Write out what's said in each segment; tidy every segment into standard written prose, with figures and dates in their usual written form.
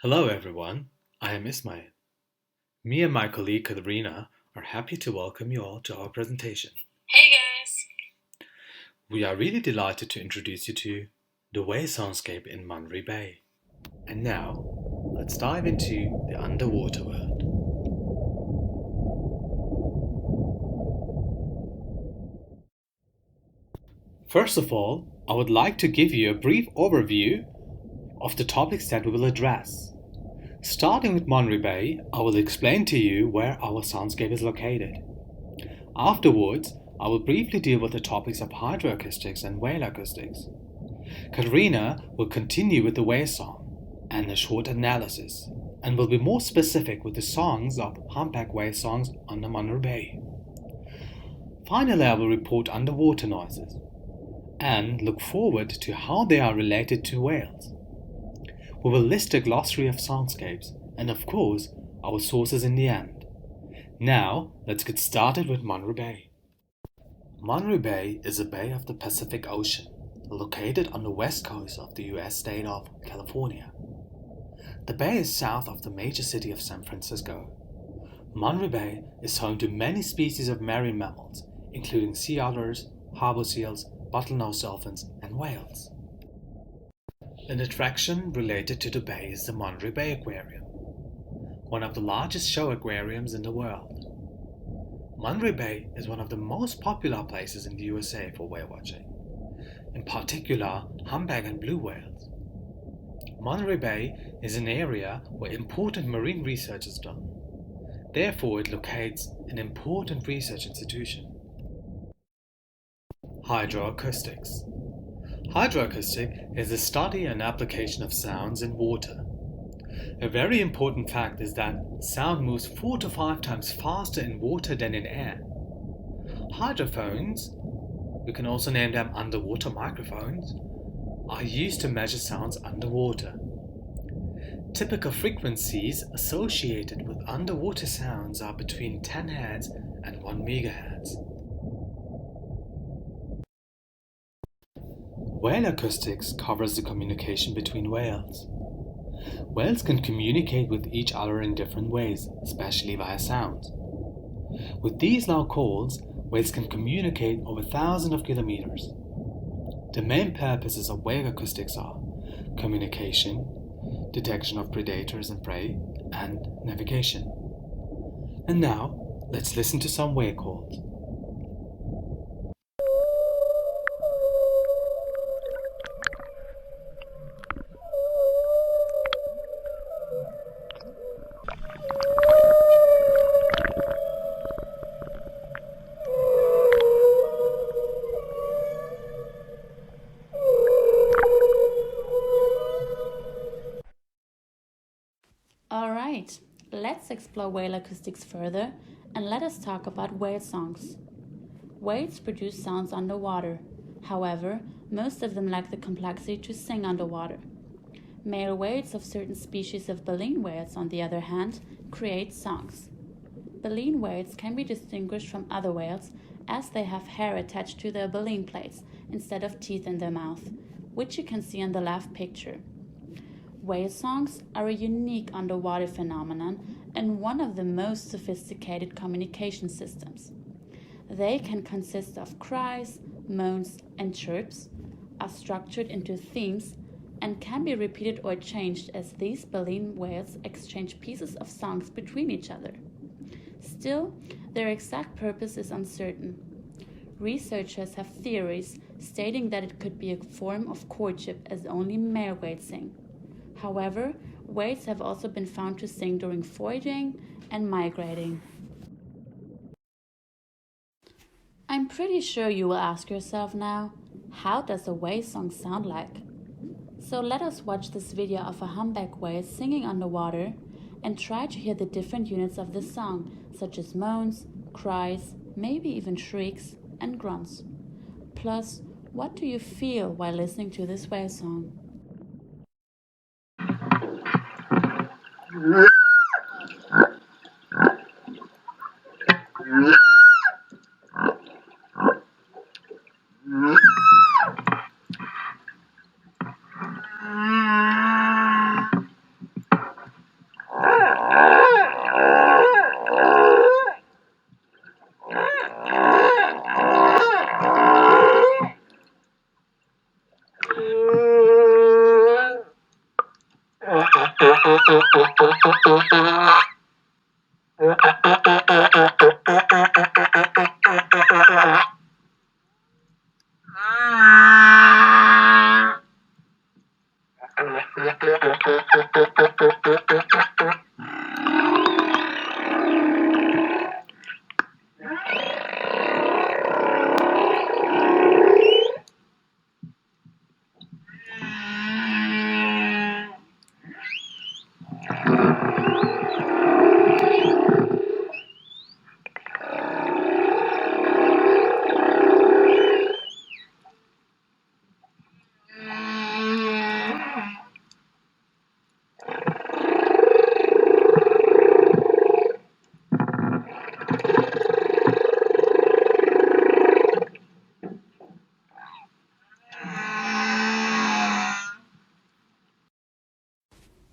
Hello everyone, I am Ismail. Me and my colleague Katerina are happy to welcome you all to our presentation. Hey guys! We are really delighted to introduce you to the whale soundscape in Monterey Bay. And now, let's dive into the underwater world. First of all, I would like to give you a brief overview of the topics that we will address. Starting with Monterey Bay, I will explain to you where our soundscape is located. Afterwards, I will briefly deal with the topics of hydroacoustics and whale acoustics. Katerina will continue with the whale song and a short analysis, and will be more specific with the songs of Humpback Whale songs on the Monterey Bay. Finally, I will report underwater noises and look forward to how they are related to whales. We will list a glossary of soundscapes and, of course, our sources in the end. Now, let's get started with Monterey Bay. Monterey Bay is a bay of the Pacific Ocean, located on the west coast of the US state of California. The bay is south of the major city of San Francisco. Monterey Bay is home to many species of marine mammals, including sea otters, harbor seals, bottlenose dolphins, and whales. An attraction related to the bay is the Monterey Bay Aquarium, one of the largest show aquariums in the world. Monterey Bay is one of the most popular places in the USA for whale watching, in particular humpback and blue whales. Monterey Bay is an area where important marine research is done. Therefore, it locates an important research institution. Hydroacoustics. Hydroacoustic is the study and application of sounds in water. A very important fact is that sound moves 4 to 5 times faster in water than in air. Hydrophones, we can also name them underwater microphones, are used to measure sounds underwater. Typical frequencies associated with underwater sounds are between 10 Hz and 1 MHz. Whale acoustics covers the communication between whales. Whales can communicate with each other in different ways, especially via sound. With these loud calls, whales can communicate over thousands of kilometers. The main purposes of whale acoustics are communication, detection of predators and prey, and navigation. And now, let's listen to some whale calls. Alright, let's explore whale acoustics further and let us talk about whale songs. Whales produce sounds underwater. However, most of them lack the complexity to sing underwater. Male whales of certain species of baleen whales, on the other hand, create songs. Baleen whales can be distinguished from other whales as they have hair attached to their baleen plates instead of teeth in their mouth, which you can see in the left picture. Whale songs are a unique underwater phenomenon and one of the most sophisticated communication systems. They can consist of cries, moans, and chirps, are structured into themes, and can be repeated or changed as these baleen whales exchange pieces of songs between each other. Still, their exact purpose is uncertain. Researchers have theories stating that it could be a form of courtship as only male whales sing. However, whales have also been found to sing during foraging and migrating. I'm pretty sure you will ask yourself now, how does a whale song sound like? So let us watch this video of a humpback whale singing underwater and try to hear the different units of the song, such as moans, cries, maybe even shrieks and grunts. Plus, what do you feel while listening to this whale song?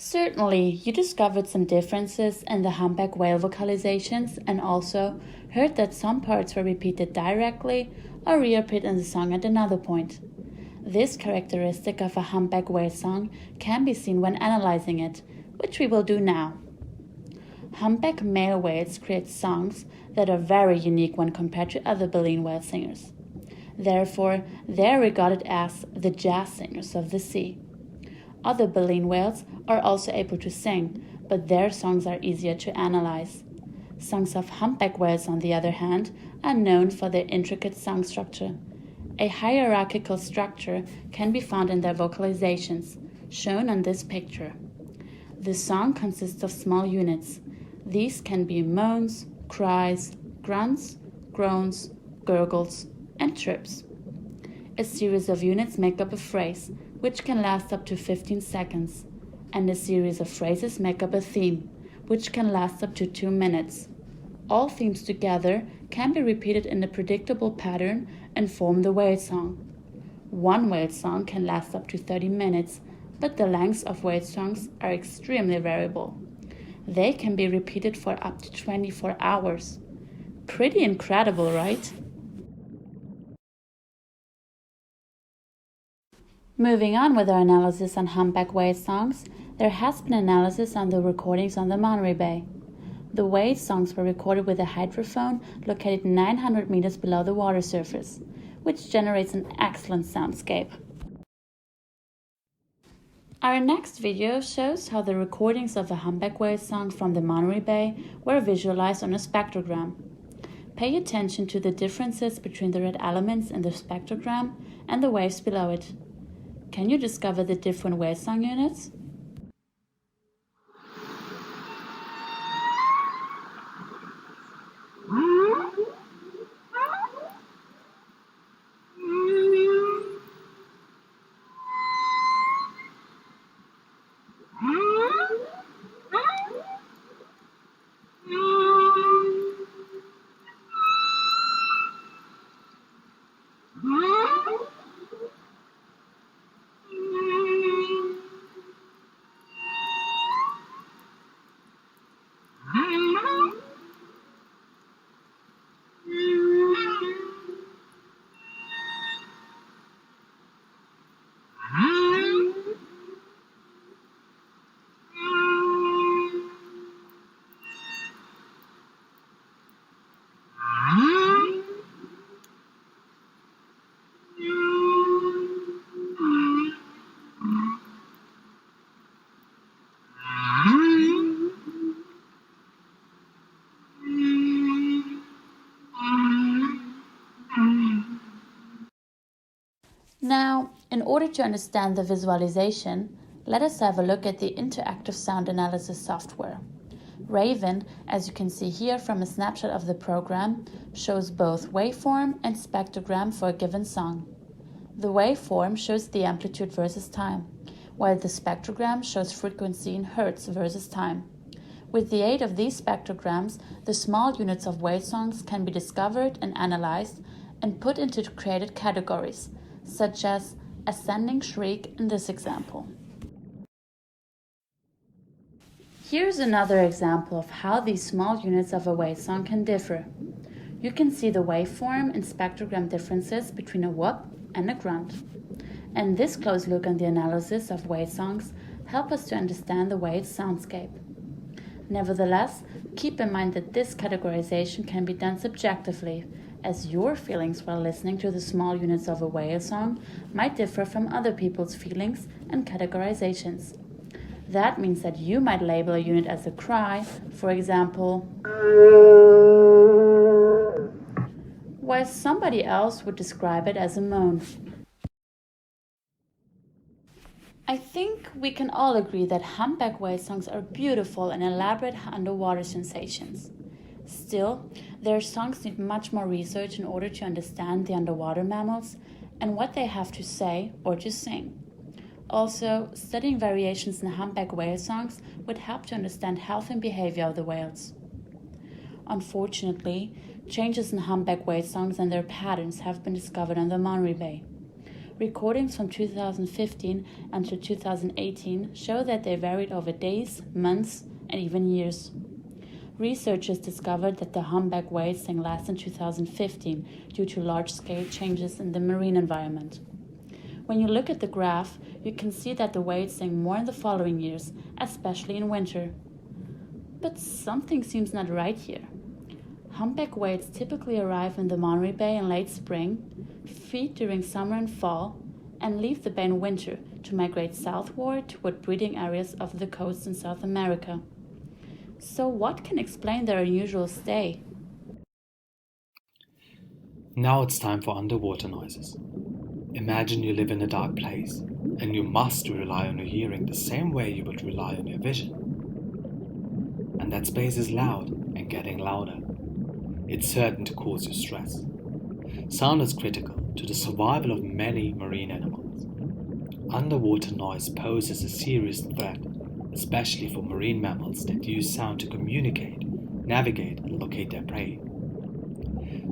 Certainly, you discovered some differences in the humpback whale vocalizations and also heard that some parts were repeated directly or reappeared in the song at another point. This characteristic of a humpback whale song can be seen when analyzing it, which we will do now. Humpback male whales create songs that are very unique when compared to other baleen whale singers. Therefore, they are regarded as the jazz singers of the sea. Other baleen whales are also able to sing, but their songs are easier to analyze. Songs of humpback whales, on the other hand, are known for their intricate song structure. A hierarchical structure can be found in their vocalizations, shown on this picture. The song consists of small units. These can be moans, cries, grunts, groans, gurgles, and chirps. A series of units make up a phrase, which can last up to 15 seconds, and a series of phrases make up a theme, which can last up to 2 minutes. All themes together can be repeated in a predictable pattern and form the whale song. One whale song can last up to 30 minutes, but the lengths of whale songs are extremely variable. They can be repeated for up to 24 hours. Pretty incredible, right? Moving on with our analysis on humpback whale songs, there has been analysis on the recordings on the Monterey Bay. The whale songs were recorded with a hydrophone located 900 meters below the water surface, which generates an excellent soundscape. Our next video shows how the recordings of a humpback whale song from the Monterey Bay were visualized on a spectrogram. Pay attention to the differences between the red elements in the spectrogram and the waves below it. Can you discover the different whale song units? Now, in order to understand the visualization, let us have a look at the interactive sound analysis software. Raven, as you can see here from a snapshot of the program, shows both waveform and spectrogram for a given song. The waveform shows the amplitude versus time, while the spectrogram shows frequency in hertz versus time. With the aid of these spectrograms, the small units of whale songs can be discovered and analyzed and put into created categories, such as ascending shriek in this example. Here's another example of how these small units of a whale song can differ. You can see the waveform and spectrogram differences between a whoop and a grunt. And this close look on the analysis of whale songs help us to understand the whale's soundscape. Nevertheless, keep in mind that this categorization can be done subjectively, as your feelings while listening to the small units of a whale song might differ from other people's feelings and categorizations. That means that you might label a unit as a cry, for example, while somebody else would describe it as a moan. I think we can all agree that humpback whale songs are beautiful and elaborate underwater sensations. Still, their songs need much more research in order to understand the underwater mammals and what they have to say or to sing. Also, studying variations in humpback whale songs would help to understand health and behavior of the whales. Unfortunately, changes in humpback whale songs and their patterns have been discovered on the Monterey Bay. Recordings from 2015 until 2018 show that they varied over days, months, and even years. Researchers discovered that the humpback whales sang less in 2015 due to large-scale changes in the marine environment. When you look at the graph, you can see that the whales sang more in the following years, especially in winter. But something seems not right here. Humpback whales typically arrive in the Monterey Bay in late spring, feed during summer and fall, and leave the bay in winter to migrate southward toward breeding areas of the coast in South America. So what can explain their unusual stay? Now it's time for underwater noises. Imagine you live in a dark place, and you must rely on your hearing the same way you would rely on your vision. And that space is loud and getting louder. It's certain to cause you stress. Sound is critical to the survival of many marine animals. Underwater noise poses a serious threat, especially for marine mammals that use sound to communicate, navigate, and locate their prey.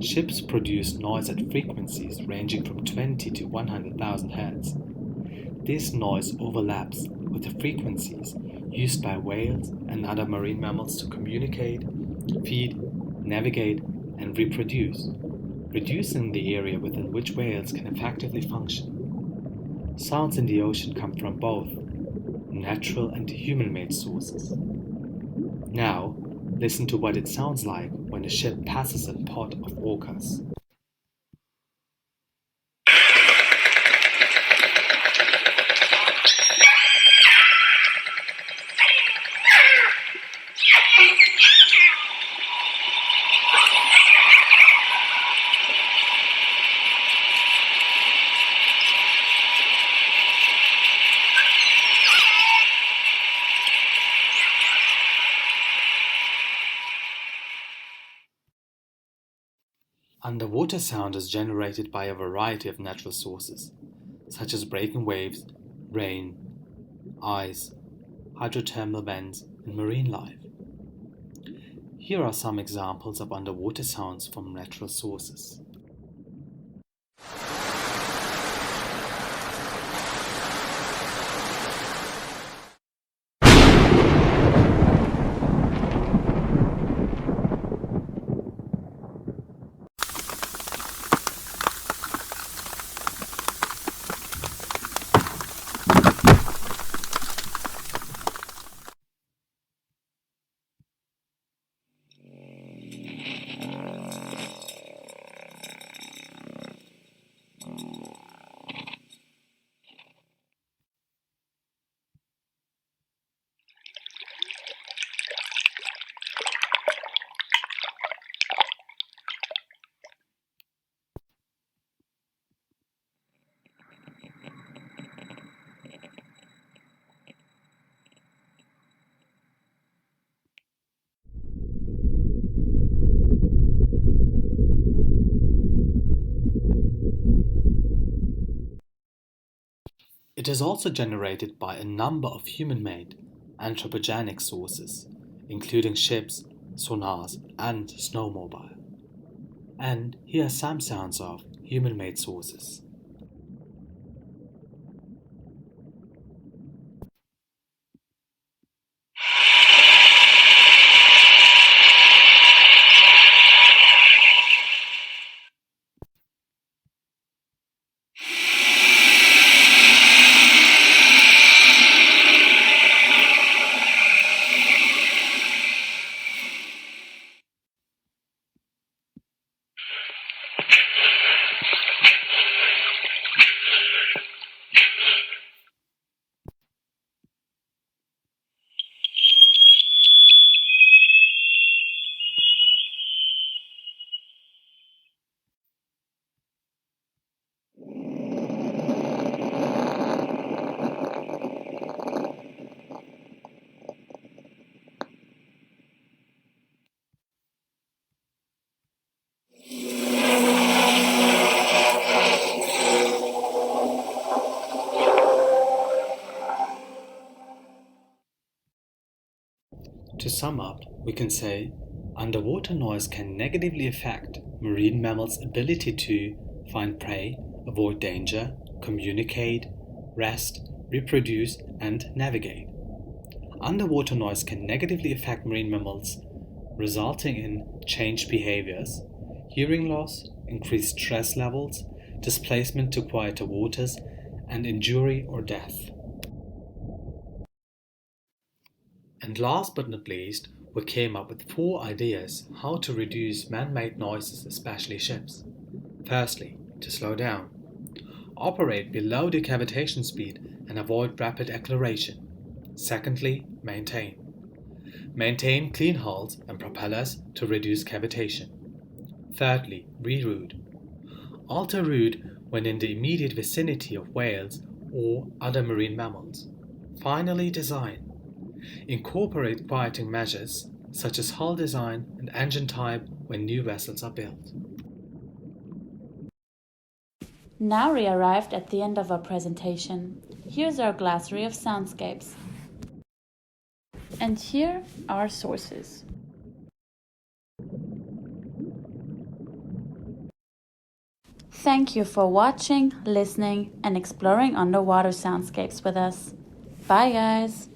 Ships produce noise at frequencies ranging from 20 to 100,000 Hz. This noise overlaps with the frequencies used by whales and other marine mammals to communicate, feed, navigate, and reproduce, reducing the area within which whales can effectively function. Sounds in the ocean come from both natural and human-made sources. Now, listen to what it sounds like when a ship passes a pod of orcas. Underwater sound is generated by a variety of natural sources, such as breaking waves, rain, ice, hydrothermal vents, and marine life. Here are some examples of underwater sounds from natural sources. It is also generated by a number of human-made, anthropogenic sources, including ships, sonars, and snowmobile. And here are some sounds of human-made sources. To sum up, we can say underwater noise can negatively affect marine mammals' ability to find prey, avoid danger, communicate, rest, reproduce, and navigate. Underwater noise can negatively affect marine mammals, resulting in changed behaviors, hearing loss, increased stress levels, displacement to quieter waters, and injury or death. And last but not least, we came up with 4 ideas how to reduce man-made noises, especially ships. Firstly, to slow down. Operate below the cavitation speed and avoid rapid acceleration. Secondly, maintain. Maintain clean hulls and propellers to reduce cavitation. Thirdly, reroute. Alter route when in the immediate vicinity of whales or other marine mammals. Finally, design. Incorporate quieting measures such as hull design and engine type when new vessels are built. Now we arrived at the end of our presentation. Here's our glossary of soundscapes. And here are our sources. Thank you for watching, listening, and exploring underwater soundscapes with us. Bye, guys!